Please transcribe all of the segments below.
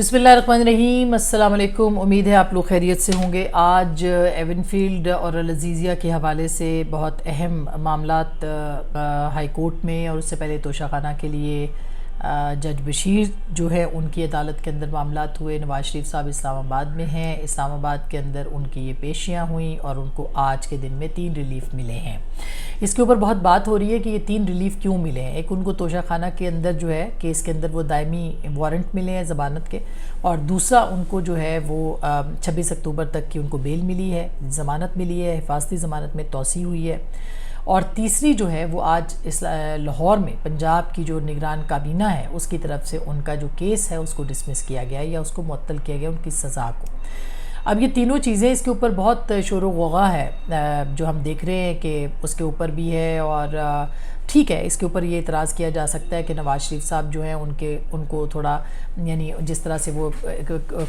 بسم اللہ الرحمن الرحیم، السلام علیکم۔ امید ہے آپ لوگ خیریت سے ہوں گے۔ آج ایون فیلڈ اور العزیزیہ کے حوالے سے بہت اہم معاملات ہائی کورٹ میں اور اس سے پہلے توشہ خانہ کے لیے جج بشیر جو ہے ان کی عدالت کے اندر معاملات ہوئے۔ نواز شریف صاحب اسلام آباد میں ہیں، اسلام آباد کے اندر ان کی یہ پیشیاں ہوئیں اور ان کو آج کے دن میں 3 ریلیف ملے ہیں۔ اس کے اوپر بہت بات ہو رہی ہے کہ یہ 3 ریلیف کیوں ملے ہیں۔ ایک ان کو توشہ خانہ کے اندر جو ہے کیس کے اندر وہ دائمی وارنٹ ملے ہیں ضمانت کے، اور دوسرا ان کو جو ہے وہ 26 اکتوبر تک کی ان کو بیل ملی ہے، ضمانت ملی ہے، حفاظتی ضمانت میں توسیع ہوئی ہے، اور تیسری جو ہے وہ آج لاہور میں پنجاب کی جو نگران کابینہ ہے اس کی طرف سے ان کا جو کیس ہے اس کو ڈسمس کیا گیا یا اس کو معطل کیا گیا ان کی سزا کو۔ اب یہ تینوں چیزیں اس کے اوپر بہت شور و غوغا ہے جو ہم دیکھ رہے ہیں کہ اس کے اوپر بھی ہے، اور ٹھیک ہے اس کے اوپر یہ اعتراض کیا جا سکتا ہے کہ نواز شریف صاحب جو ہیں ان کو تھوڑا یعنی جس طرح سے وہ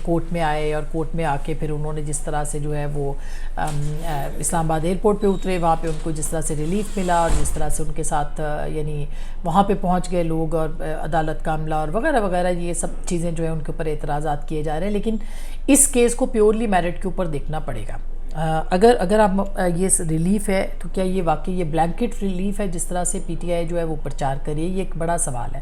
کورٹ میں آئے اور کورٹ میں آ کے پھر انہوں نے جس طرح سے جو ہے وہ اسلام آباد ایئرپورٹ پہ اترے، وہاں پہ ان کو جس طرح سے ریلیف ملا اور جس طرح سے ان کے ساتھ یعنی وہاں پہ پہنچ گئے لوگ اور عدالت کا عملہ اور وغیرہ وغیرہ، یہ سب چیزیں جو ہیں ان کے اوپر اعتراضات کیے جا رہے ہیں، لیکن اس کیس کو پیورلی میرٹ کے اوپر دیکھنا پڑے گا۔ اگر آپ یہ ریلیف ہے تو کیا یہ واقعی یہ بلینکٹ ریلیف ہے جس طرح سے پی ٹی آئی جو ہے وہ پرچار کریے؟ یہ ایک بڑا سوال ہے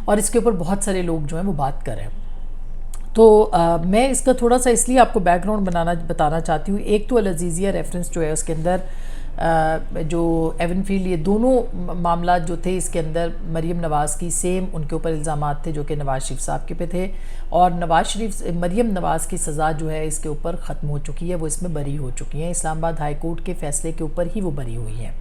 اور اس کے اوپر بہت سارے لوگ جو ہیں وہ بات کر رہے ہیں۔ تو میں اس کا تھوڑا سا اس لیے آپ کو بیک گراؤنڈ بتانا چاہتی ہوں۔ ایک تو العزیزیہ ریفرنس جو ہے اس کے اندر جو ایون فیلڈ، یہ دونوں معاملات جو تھے اس کے اندر مریم نواز کی سیم ان کے اوپر الزامات تھے جو کہ نواز شریف صاحب کے پہ تھے، اور مریم نواز کی سزا جو ہے اس کے اوپر ختم ہو چکی ہے، وہ اس میں بری ہو چکی ہیں، اسلام آباد ہائی کورٹ کے فیصلے کے اوپر ہی وہ بری ہوئی ہیں۔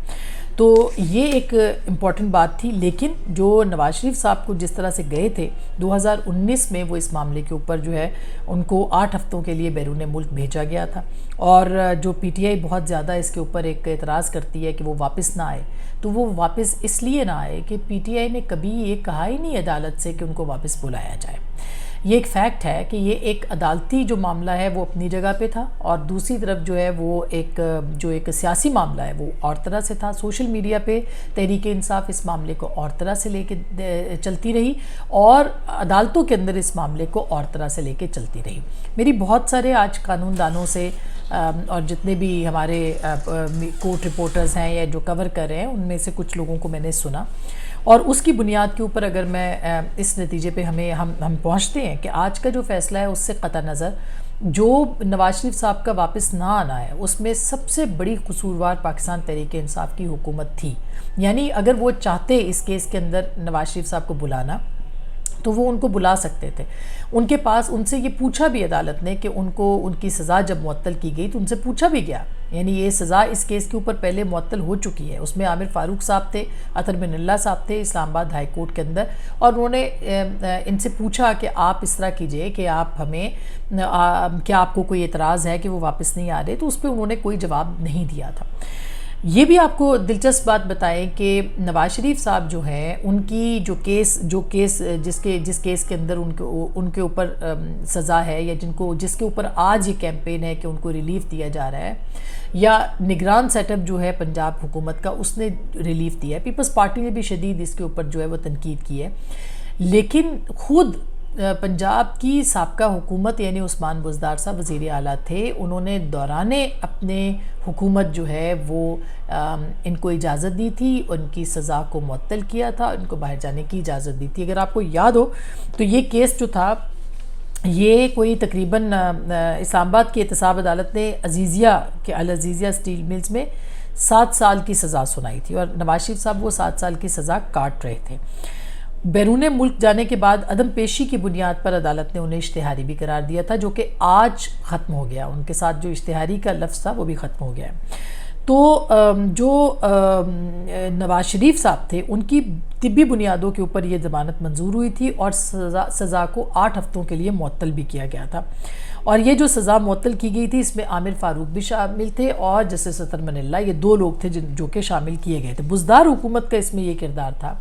تو یہ ایک امپورٹنٹ بات تھی، لیکن جو نواز شریف صاحب کو جس طرح سے گئے تھے 2019 میں وہ اس معاملے کے اوپر جو ہے ان کو 8 ہفتوں کے لیے بیرون ملک بھیجا گیا تھا، اور جو پی ٹی آئی بہت زیادہ اس کے اوپر ایک اعتراض کرتی ہے کہ وہ واپس نہ آئے، تو وہ واپس اس لیے نہ آئے کہ پی ٹی آئی نے کبھی یہ کہا ہی نہیں عدالت سے کہ ان کو واپس بلایا جائے۔ یہ ایک فیکٹ ہے کہ یہ ایک عدالتی جو معاملہ ہے وہ اپنی جگہ پہ تھا، اور دوسری طرف جو ہے وہ ایک سیاسی معاملہ ہے وہ اور طرح سے تھا۔ سوشل میڈیا پہ تحریک انصاف اس معاملے کو اور طرح سے لے کے چلتی رہی، اور عدالتوں کے اندر اس معاملے کو اور طرح سے لے کے چلتی رہی۔ میری بہت سارے آج قانون دانوں سے اور جتنے بھی ہمارے کورٹ رپورٹرز ہیں یا جو کور کر رہے ہیں ان میں سے کچھ لوگوں کو میں نے سنا، اور اس کی بنیاد کے اوپر اگر میں اس نتیجے پہ ہم پہنچتے ہیں کہ آج کا جو فیصلہ ہے اس سے قطع نظر جو نواز شریف صاحب کا واپس نہ آنا ہے اس میں سب سے بڑی قصوروار پاکستان تحریک انصاف کی حکومت تھی۔ یعنی اگر وہ چاہتے اس کیس کے اندر نواز شریف صاحب کو بلانا تو وہ ان کو بلا سکتے تھے۔ ان کے پاس ان سے یہ پوچھا بھی عدالت نے کہ ان کو ان کی سزا جب معطل کی گئی تو ان سے پوچھا بھی گیا، یعنی یہ سزا اس کیس کے اوپر پہلے معطل ہو چکی ہے۔ اس میں عامر فاروق صاحب تھے، اطہر بن اللہ صاحب تھے اسلام آباد ہائی کورٹ کے اندر، اور انہوں نے ان سے پوچھا کہ آپ اس طرح کیجئے کہ آپ ہمیں کیا آپ کو کوئی اعتراض ہے کہ وہ واپس نہیں آ رہے، تو اس پہ انہوں نے کوئی جواب نہیں دیا تھا۔ یہ بھی آپ کو دلچسپ بات بتائیں کہ نواز شریف صاحب جو ہیں ان کی جس کیس کے اندر ان کے اوپر سزا ہے یا جس کے اوپر آج یہ کیمپین ہے کہ ان کو ریلیف دیا جا رہا ہے، یا نگران سیٹ اپ جو ہے پنجاب حکومت کا اس نے ریلیف دیا ہے، پیپلز پارٹی نے بھی شدید اس کے اوپر جو ہے وہ تنقید کی ہے، لیکن خود پنجاب کی سابقہ حکومت یعنی عثمان بزدار صاحب وزیر اعلیٰ تھے، انہوں نے دوران اپنے حکومت جو ہے وہ ان کو اجازت دی تھی، ان کی سزا کو معطل کیا تھا، ان کو باہر جانے کی اجازت دی تھی۔ اگر آپ کو یاد ہو تو یہ کیس جو تھا یہ کوئی تقریباً اسلام آباد کی احتساب عدالت نے العزیزیہ اسٹیل ملز میں 7 سال کی سزا سنائی تھی، اور نواز شریف صاحب وہ 7 سال کی سزا کاٹ رہے تھے۔ بیرون ملک جانے کے بعد عدم پیشی کی بنیاد پر عدالت نے انہیں اشتہاری بھی قرار دیا تھا، جو کہ آج ختم ہو گیا، ان کے ساتھ جو اشتہاری کا لفظ تھا وہ بھی ختم ہو گیا ہے۔ تو جو نواز شریف صاحب تھے ان کی طبی بنیادوں کے اوپر یہ ضمانت منظور ہوئی تھی، اور سزا کو 8 ہفتوں کے لیے معطل بھی کیا گیا تھا، اور یہ جو سزا معطل کی گئی تھی اس میں عامر فاروق بھی شامل تھے اور جسٹس اطہر بن اللہ، یہ 2 لوگ تھے جو کہ شامل کیے گئے تھے۔ بزدار حکومت کا اس میں یہ کردار تھا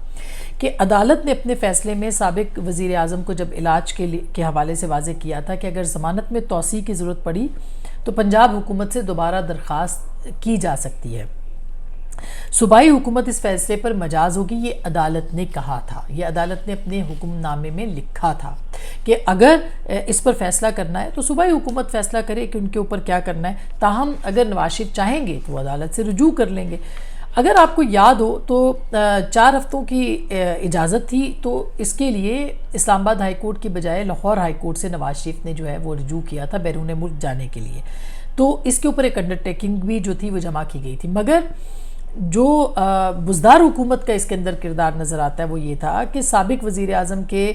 کہ عدالت نے اپنے فیصلے میں سابق وزیر اعظم کو جب علاج کے حوالے سے واضح کیا تھا کہ اگر ضمانت میں توسیع کی ضرورت پڑی تو پنجاب حکومت سے دوبارہ درخواست کی جا سکتی ہے، صوبائی حکومت اس فیصلے پر مجاز ہوگی، یہ عدالت نے کہا تھا، یہ عدالت نے اپنے حکم نامے میں لکھا تھا کہ اگر اس پر فیصلہ کرنا ہے تو صوبائی حکومت فیصلہ کرے کہ ان کے اوپر کیا کرنا ہے، تاہم اگر نواز شریف چاہیں گے تو وہ عدالت سے رجوع کر لیں گے۔ اگر آپ کو یاد ہو تو 4 ہفتوں کی اجازت تھی، تو اس کے لیے اسلام آباد ہائی کورٹ کی بجائے لاہور ہائی کورٹ سے نواز شریف نے جو ہے وہ رجوع کیا تھا بیرون ملک جانے کے لیے، تو اس کے اوپر ایک انڈرٹیکنگ بھی جو تھی وہ جمع کی گئی تھی۔ مگر جو بزدار حکومت کا اس کے اندر کردار نظر آتا ہے وہ یہ تھا کہ سابق وزیر اعظم کے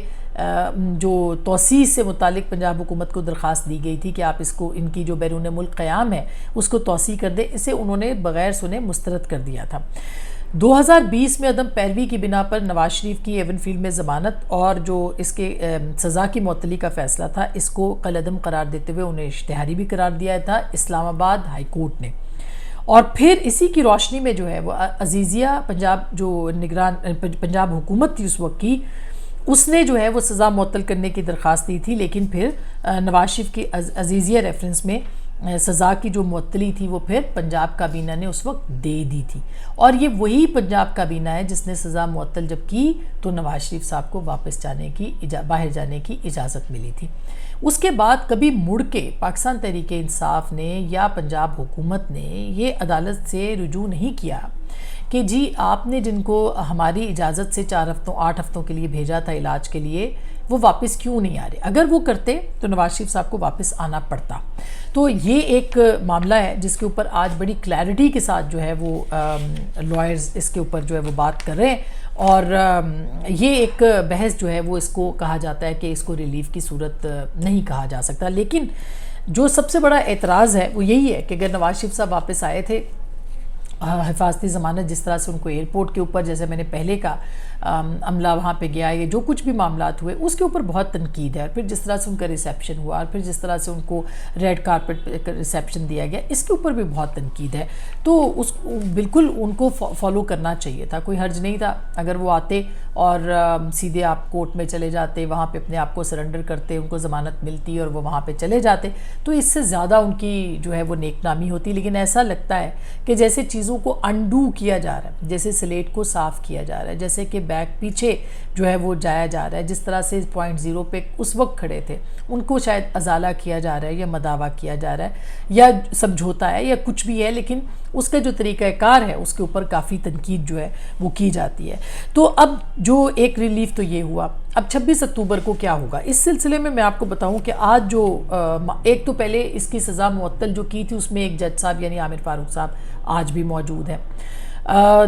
جو توسیع سے متعلق پنجاب حکومت کو درخواست دی گئی تھی کہ آپ اس کو، ان کی جو بیرون ملک قیام ہے اس کو توسیع کر دیں، اسے انہوں نے بغیر سنے مسترد کر دیا تھا۔ 2020 میں عدم پیروی کی بنا پر نواز شریف کی ایون فیلڈ میں ضمانت اور جو اس کے سزا کی معطلی کا فیصلہ تھا، اس کو کالعدم قرار دیتے ہوئے انہیں اشتہاری بھی قرار دیا تھا اسلام آباد ہائی کورٹ نے۔ اور پھر اسی کی روشنی میں جو ہے وہ عزیزیہ پنجاب جو نگران پنجاب حکومت تھی اس وقت کی، اس نے جو ہے وہ سزا معطل کرنے کی درخواست دی تھی، لیکن پھر نواز شریف کی عزیزیہ ریفرنس میں سزا کی جو معطلی تھی وہ پھر پنجاب کابینہ نے اس وقت دے دی تھی، اور یہ وہی پنجاب کابینہ ہے جس نے سزا معطل جب کی تو نواز شریف صاحب کو واپس جانے کی باہر جانے کی اجازت ملی تھی۔ اس کے بعد کبھی مڑ کے پاکستان تحریک انصاف نے یا پنجاب حکومت نے یہ عدالت سے رجوع نہیں کیا کہ جی آپ نے جن کو ہماری اجازت سے 8 ہفتوں کے لیے بھیجا تھا علاج کے لیے، وہ واپس کیوں نہیں آ رہے۔ اگر وہ کرتے تو نواز شریف صاحب کو واپس آنا پڑتا۔ تو یہ ایک معاملہ ہے جس کے اوپر آج بڑی کلیئرٹی کے ساتھ جو ہے وہ لائرز اس کے اوپر جو ہے وہ بات کر رہے ہیں، اور یہ ایک بحث جو ہے وہ اس کو کہا جاتا ہے کہ اس کو ریلیف کی صورت نہیں کہا جا سکتا۔ لیکن جو سب سے بڑا اعتراض ہے وہ یہی ہے کہ اگر نواز شریف صاحب واپس آئے تھے حفاظتی ضمانت، جس طرح سے ان کو ایئرپورٹ کے اوپر، جیسے میں نے پہلے کا عملہ وہاں پہ گیا، یہ جو کچھ بھی معاملات ہوئے اس کے اوپر بہت تنقید ہے، اور پھر جس طرح سے ان کا ریسیپشن ہوا، اور پھر جس طرح سے ان کو ریڈ کارپٹ ریسیپشن دیا گیا، اس کے اوپر بھی بہت تنقید ہے۔ تو اس بالکل ان کو فالو کرنا چاہیے تھا، کوئی حرج نہیں تھا اگر وہ آتے اور سیدھے آپ کورٹ میں چلے جاتے، وہاں پہ اپنے آپ کو سرنڈر کرتے، ان کو ضمانت ملتی اور وہ وہاں پہ چلے جاتے، تو اس سے زیادہ ان کی جو ہے وہ نیک نامی ہوتی۔ لیکن ایسا لگتا ہے کہ جیسے چیزوں کو انڈو کیا جا رہا ہے، جیسے سلیٹ کو صاف کیا جا رہا ہے، جیسے کہ بیک پیچھے جو ہے وہ جایا جا رہا ہے، جس طرح سے پوائنٹ 0 پہ اس وقت کھڑے تھے ان کو شاید ازالہ کیا جا رہا ہے یا مداوع کیا جا رہا ہے یا سمجھوتا ہے یا کچھ بھی ہے، لیکن اس کا جو طریقہ کار ہے اس کے اوپر کافی تنقید جو ہے وہ کی جاتی ہے۔ تو اب جو ایک ریلیف تو یہ ہوا، اب 26 اکتوبر کو کیا ہوگا اس سلسلے میں آپ کو بتاؤں کہ آج جو ایک تو پہلے اس کی سزا معطل جو کی تھی اس میں ایک جج صاحب یعنی عامر فاروق صاحب آج بھی موجود ہے،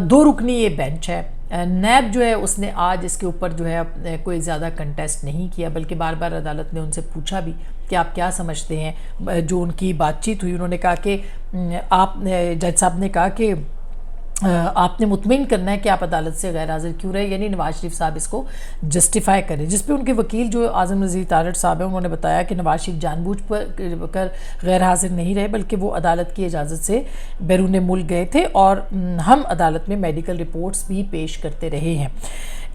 2 رکنی یہ بینچ ہے۔ نیب جو ہے اس نے آج اس کے اوپر جو ہے کوئی زیادہ کنٹیسٹ نہیں کیا، بلکہ بار بار عدالت نے ان سے پوچھا بھی کہ آپ کیا سمجھتے ہیں۔ جو ان کی بات چیت ہوئی، انہوں نے کہا کہ جج صاحب نے کہا کہ آپ نے مطمئن کرنا ہے کہ آپ عدالت سے غیر حاضر کیوں رہے، یعنی نواز شریف صاحب اس کو جسٹیفائی کریں، جس پہ ان کے وکیل جو اعظم نذیر تارڑ صاحب ہیں انہوں نے بتایا کہ نواز شریف جان بوجھ کر غیر حاضر نہیں رہے، بلکہ وہ عدالت کی اجازت سے بیرون ملک گئے تھے، اور ہم عدالت میں میڈیکل رپورٹس بھی پیش کرتے رہے ہیں۔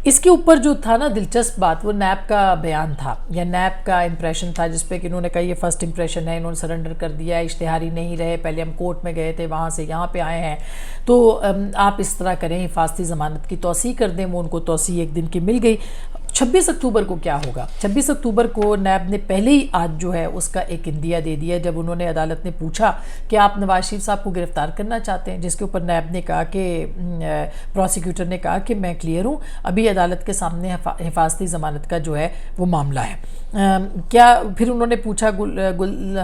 اس کے اوپر جو تھا نا دلچسپ بات، وہ نیب کا بیان تھا یا نیب کا امپریشن تھا، جس پہ کہ انہوں نے کہا یہ فرسٹ امپریشن ہے، انہوں نے سرنڈر کر دیا ہے، اشتہاری نہیں رہے، پہلے ہم کورٹ میں گئے تھے، وہاں سے یہاں پہ آئے ہیں، تو آپ اس طرح کریں، حفاظتی ضمانت کی توسیع کر دیں۔ وہ ان کو توسیع 1 دن کی مل گئی۔ 26 اکتوبر کو کیا ہوگا؟ 26 اکتوبر کو نیب نے پہلے ہی آج جو ہے اس کا ایک اندیہ دے دیا، جب انہوں نے عدالت نے پوچھا کہ آپ نواز شریف صاحب کو گرفتار کرنا چاہتے ہیں، جس کے اوپر نیب نے کہا کہ پروسیکیوٹر نے کہا کہ میں کلیئر ہوں، ابھی عدالت کے سامنے حفاظتی ضمانت کا جو ہے وہ معاملہ ہے۔ کیا پھر انہوں نے پوچھا گل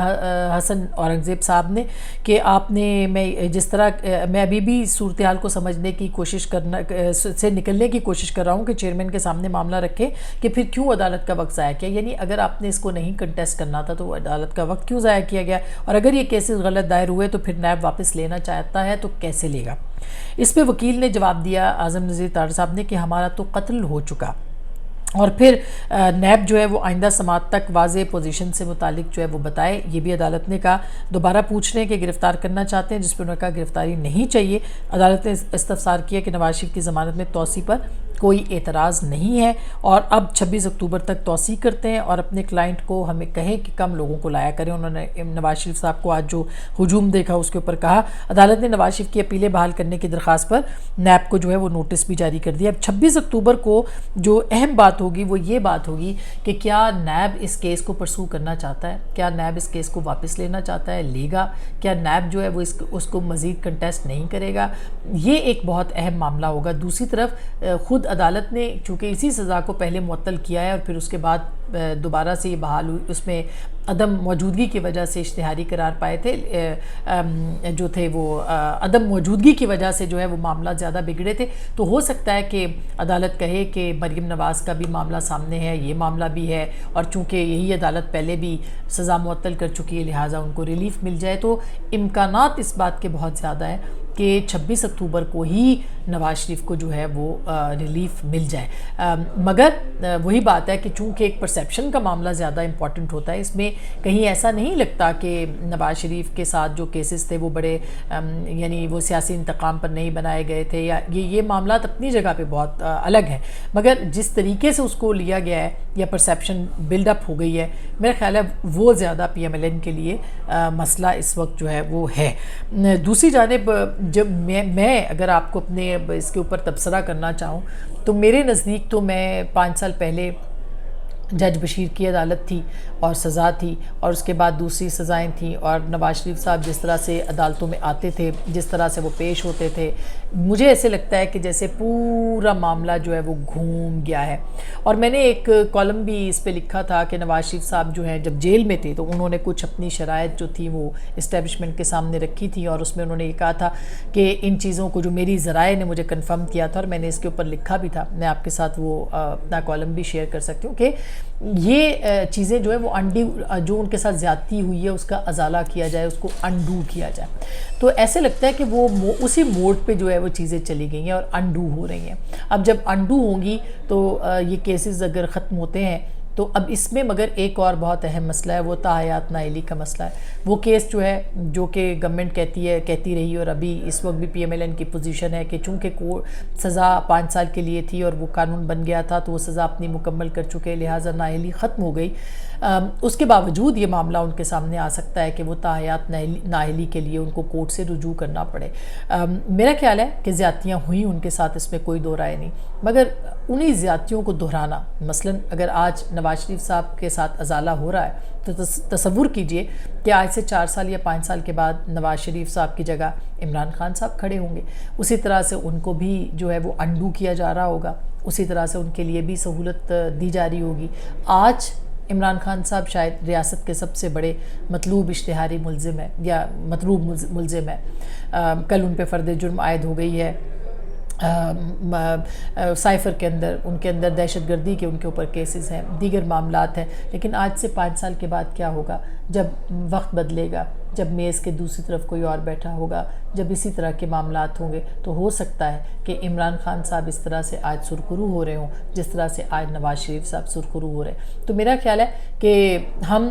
حسن اورنگزیب صاحب نے کہ آپ نے جس طرح میں ابھی بھی صورتحال کو سمجھنے کی کوشش سے نکلنے کی کوشش کر رہا ہوں کہ چیئرمین کے سامنے معاملہ رکھیں کہ پھر کیوں عدالت کا وقت ضائع کیا، یعنی اگر آپ نے اس کو نہیں کنٹیسٹ کرنا تھا تو عدالت کا وقت کیوں ضائع کیا گیا، اور اگر یہ کیسز غلط دائر ہوئے تو پھر نیب واپس لینا چاہتا ہے تو کیسے لے گا۔ اس پہ وکیل نے جواب دیا اعظم نذیر تارڑ صاحب نے کہ ہمارا تو قتل ہو چکا، اور پھر نیب جو ہے وہ آئندہ سماعت تک واضح پوزیشن سے متعلق جو ہے وہ بتائے۔ یہ بھی عدالت نے کہا، دوبارہ پوچھ رہے ہیں کہ گرفتار کرنا چاہتے ہیں، جس پہ انہوں نے کہا گرفتاری نہیں چاہیے۔ عدالت نے استفسار کیا کہ نواز شریف کی ضمانت میں توسیع پر کوئی اعتراض نہیں ہے، اور اب 26 اکتوبر تک توسیع کرتے ہیں اور اپنے کلائنٹ کو ہمیں کہیں کہ کم لوگوں کو لایا کریں۔ انہوں نے نواز شریف صاحب کو آج جو ہجوم دیکھا اس کے اوپر کہا عدالت نے نواز شریف کی اپیلیں بحال کرنے کی درخواست پر نیب کو جو ہے وہ نوٹس بھی جاری کر دیا۔ اب 26 اکتوبر کو جو اہم بات ہوگی وہ یہ بات ہوگی کہ کیا نیب اس کیس کو پرسو کرنا چاہتا ہے، کیا نیب اس کیس کو واپس لینا چاہتا ہے، لے گا، کیا نیب جو ہے وہ اس کو مزید کنٹیسٹ نہیں کرے گا، یہ ایک بہت اہم معاملہ ہوگا۔ دوسری طرف خود عدالت نے چونکہ اسی سزا کو پہلے معطل کیا ہے اور پھر اس کے بعد دوبارہ سے یہ بحال ہوئی، اس میں عدم موجودگی کی وجہ سے اشتہاری قرار پائے تھے، جو تھے وہ عدم موجودگی کی وجہ سے جو ہے وہ معاملات زیادہ بگڑے تھے، تو ہو سکتا ہے کہ عدالت کہے کہ مریم نواز کا بھی معاملہ سامنے ہے، یہ معاملہ بھی ہے، اور چونکہ یہی عدالت پہلے بھی سزا معطل کر چکی ہے لہٰذا ان کو ریلیف مل جائے، تو امکانات اس بات کے بہت زیادہ ہیں کہ 26 اکتوبر کو ہی نواز شریف کو جو ہے وہ ریلیف مل جائے، مگر وہی بات ہے کہ چونکہ ایک پرسیپشن کا معاملہ زیادہ امپورٹنٹ ہوتا ہے، اس میں کہیں ایسا نہیں لگتا کہ نواز شریف کے ساتھ جو کیسز تھے وہ بڑے یعنی وہ سیاسی انتقام پر نہیں بنائے گئے تھے، یا یہ معاملات اپنی جگہ پہ بہت الگ ہیں، مگر جس طریقے سے اس کو لیا گیا ہے یا پرسیپشن بلڈ اپ ہو گئی ہے، میرا خیال ہے وہ زیادہ پی ایم ایل این کے لیے مسئلہ اس وقت جو ہے وہ ہے۔ دوسری جانب جب میں اگر آپ کو اپنے اس کے اوپر تبصرہ کرنا چاہوں تو میرے نزدیک تو میں 5 سال پہلے جج بشیر کی عدالت تھی اور سزا تھی، اور اس کے بعد دوسری سزائیں تھیں، اور نواز شریف صاحب جس طرح سے عدالتوں میں آتے تھے، جس طرح سے وہ پیش ہوتے تھے، مجھے ایسے لگتا ہے کہ جیسے پورا معاملہ جو ہے وہ گھوم گیا ہے۔ اور میں نے ایک کالم بھی اس پہ لکھا تھا کہ نواز شریف صاحب جو ہیں جب جیل میں تھے تو انہوں نے کچھ اپنی شرائط جو تھی وہ اسٹیبلشمنٹ کے سامنے رکھی تھی، اور اس میں انہوں نے یہ کہا تھا کہ ان چیزوں کو جو میری ذرائع نے مجھے کنفرم کیا تھا، اور میں نے اس کے اوپر لکھا بھی تھا، میں آپ کے ساتھ وہ اپنا کالم بھی شیئر کر سکتی ہوں، کہ یہ چیزیں جو ہے وہ جو ان کے ساتھ زیادتی ہوئی ہے اس کا ازالہ کیا جائے، اس کو انڈو کیا جائے۔ تو ایسے لگتا ہے کہ وہ اسی موڈ پہ جو ہے وہ چیزیں چلی گئی ہیں اور انڈو ہو رہی ہیں۔ اب جب انڈو ہوں گی تو یہ کیسز اگر ختم ہوتے ہیں تو اب اس میں مگر ایک اور بہت اہم مسئلہ ہے، وہ تاحیات نااہلی کا مسئلہ ہے۔ وہ کیس جو ہے جو کہ گورنمنٹ کہتی رہی، اور ابھی اس وقت بھی پی ایم ایل این کی پوزیشن ہے کہ چونکہ سزا 5 سال کے لیے تھی اور وہ قانون بن گیا تھا تو وہ سزا اپنی مکمل کر چکے، لہٰذا نااہلی ختم ہو گئی۔ اس کے باوجود یہ معاملہ ان کے سامنے آ سکتا ہے کہ وہ تاحیات نااہلی کے لیے ان کو کورٹ سے رجوع کرنا پڑے۔ میرا خیال ہے کہ زیادتیاں ہوئیں ان کے ساتھ، اس میں کوئی دو رائے نہیں، مگر انہی زیادتیوں کو دہرانا، مثلاً اگر آج نواز شریف صاحب کے ساتھ ازالہ ہو رہا ہے تو تصور کیجئے کہ آج سے 4 سال یا 5 سال کے بعد نواز شریف صاحب کی جگہ عمران خان صاحب کھڑے ہوں گے، اسی طرح سے ان کو بھی جو ہے وہ انڈو کیا جا رہا ہوگا، اسی طرح سے ان کے لیے بھی سہولت دی جا رہی ہوگی۔ آج عمران خان صاحب شاید ریاست کے سب سے بڑے مطلوب اشتہاری ملزم ہے یا مطلوب ملزم ہے، کل ان پہ فرد جرم عائد ہو گئی ہے، سائفر کے اندر ان کے اندر دہشت گردی کے ان کے اوپر کیسز ہیں، دیگر معاملات ہیں، لیکن آج سے 5 سال کے بعد کیا ہوگا جب وقت بدلے گا، جب میز کے دوسری طرف کوئی اور بیٹھا ہوگا، جب اسی طرح کے معاملات ہوں گے، تو ہو سکتا ہے کہ عمران خان صاحب اس طرح سے آج سرخرو ہو رہے ہوں جس طرح سے آج نواز شریف صاحب سرخرو ہو رہے ہیں۔ تو میرا خیال ہے کہ ہم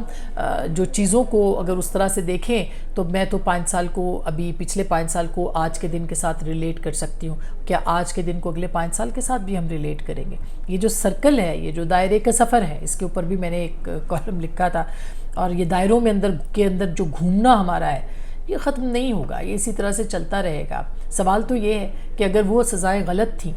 جو چیزوں کو اگر اس طرح سے دیکھیں تو میں تو 5 سال کو ابھی پچھلے 5 سال کو آج کے دن کے ساتھ ریلیٹ کر سکتی ہوں، کیا آج کے دن کو اگلے 5 سال کے ساتھ بھی ہم ریلیٹ کریں گے؟ یہ جو سرکل ہے، یہ جو دائرے کا سفر ہے، اس کے اوپر بھی میں نے ایک کالم لکھا تھا، اور یہ دائروں میں اندر جو گھومنا ہمارا ہے یہ ختم نہیں ہوگا، یہ اسی طرح سے چلتا رہے گا۔ سوال تو یہ ہے کہ اگر وہ سزائیں غلط تھیں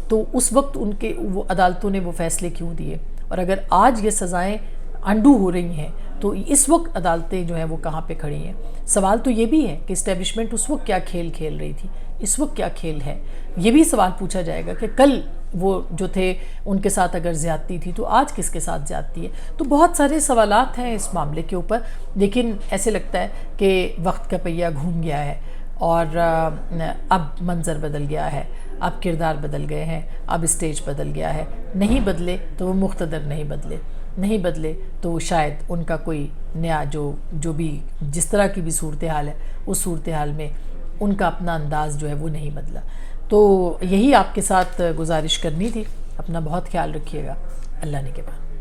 تو اس وقت ان کے وہ عدالتوں نے وہ فیصلے کیوں دیے، اور اگر آج یہ سزائیں انڈو ہو رہی ہیں تو اس وقت عدالتیں جو ہیں وہ کہاں پہ کھڑی ہیں؟ سوال تو یہ بھی ہے کہ اسٹیبلشمنٹ اس وقت کیا کھیل کھیل رہی تھی، اس وقت کیا کھیل ہے؟ یہ بھی سوال پوچھا جائے گا کہ کل وہ جو تھے ان کے ساتھ اگر زیادتی تھی تو آج کس کے ساتھ زیادتی ہے؟ تو بہت سارے سوالات ہیں اس معاملے کے اوپر، لیکن ایسے لگتا ہے کہ وقت کا پہیہ گھوم گیا ہے، اور اب منظر بدل گیا ہے، اب کردار بدل گئے ہیں، اب اسٹیج بدل گیا ہے۔ نہیں بدلے تو وہ مقتدر نہیں بدلے تو شاید ان کا کوئی نیا جو بھی جس طرح کی بھی صورتحال ہے اس صورتحال میں ان کا اپنا انداز جو ہے وہ نہیں بدلا۔ تو یہی آپ کے ساتھ گزارش کرنی تھی۔ اپنا بہت خیال رکھیے گا، اللہ نگہبان۔